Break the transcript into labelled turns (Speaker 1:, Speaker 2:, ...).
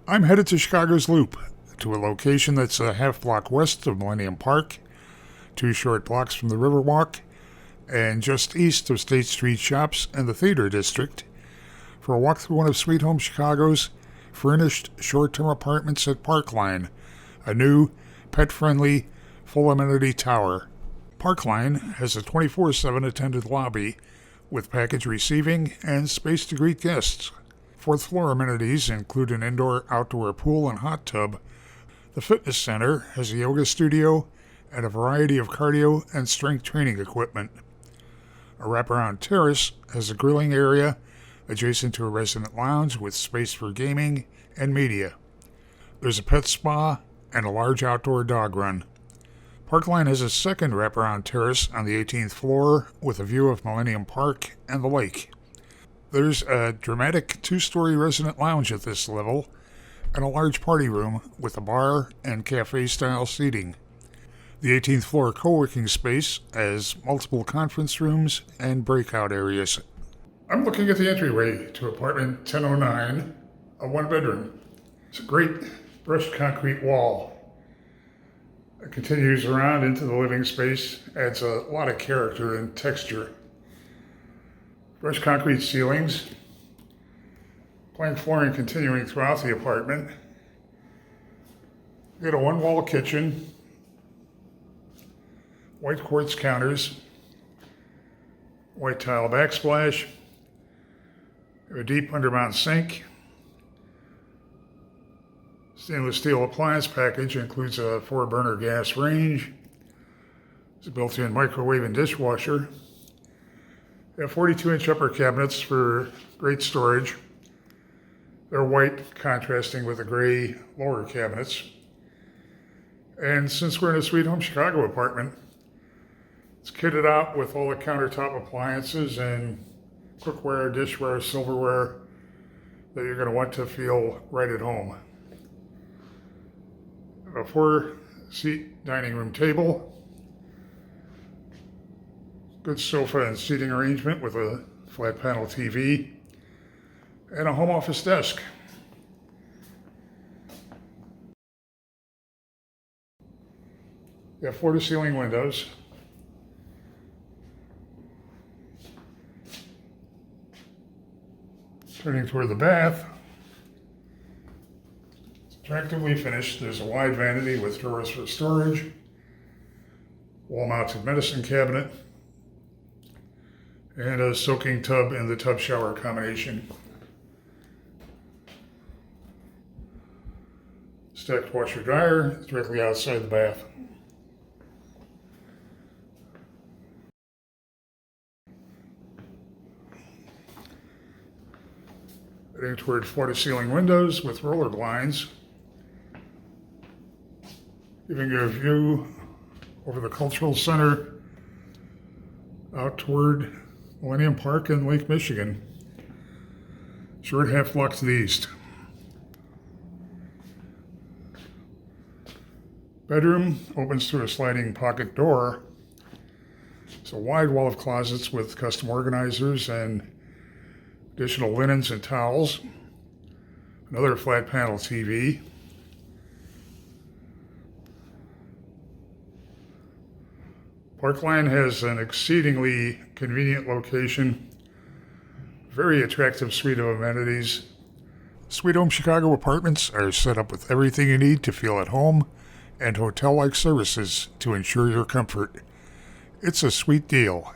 Speaker 1: I'm headed to Chicago's Loop, to a location that's a half block west of Millennium Park, 2 short blocks from the Riverwalk, and just east of State Street Shops and the Theater District, for a walk through one of Sweet Home Chicago's furnished short-term apartments at Parkline, a new, pet-friendly, full-amenity tower. Parkline has a 24/7 attended lobby with package receiving and space to greet guests. Fourth-floor amenities include an indoor-outdoor pool and hot tub. The fitness center has a yoga studio and a variety of cardio and strength training equipment. A wraparound terrace has a grilling area adjacent to a resident lounge with space for gaming and media. There's a pet spa and a large outdoor dog run. Parkline has a second wraparound terrace on the 18th floor with a view of Millennium Park and the lake. There's a dramatic 2-story resident lounge at this level and a large party room with a bar and cafe-style seating. The 18th floor co-working space has multiple conference rooms and breakout areas. I'm looking at the entryway to apartment 1009, a 1-bedroom. It's a great brushed concrete wall. It continues around into the living space, adds a lot of character and texture. Brushed concrete ceilings, plank flooring continuing throughout the apartment. You got a 1-wall kitchen, white quartz counters, white tile backsplash, a deep undermount sink. Stainless steel appliance package includes a 4-burner gas range. There's a built-in microwave and dishwasher. They have 42-inch upper cabinets for great storage. They're white, contrasting with the gray lower cabinets. And since we're in a Sweet Home Chicago apartment, it's kitted out with all the countertop appliances and cookware, dishware, silverware that you're going to want to feel right at home. A 4-seat dining room table, good sofa and seating arrangement with a flat panel TV, and a home office desk. You have floor-to-ceiling windows. Turning toward the bath, it's attractively finished. There's a wide vanity with drawers for storage, wall-mounted medicine cabinet, and a soaking tub in the tub shower combination. Stacked washer dryer directly outside the bath. Heading toward floor-to-ceiling windows with roller blinds, giving you a view over the cultural center out toward Millennium Park and Lake Michigan. Short half block to the east. Bedroom opens through a sliding pocket door. It's a wide wall of closets with custom organizers and additional linens and towels. Another flat panel TV. Parkline has an exceedingly convenient location, very attractive suite of amenities. Sweet Home Chicago apartments are set up with everything you need to feel at home and hotel-like services to ensure your comfort. It's a sweet deal.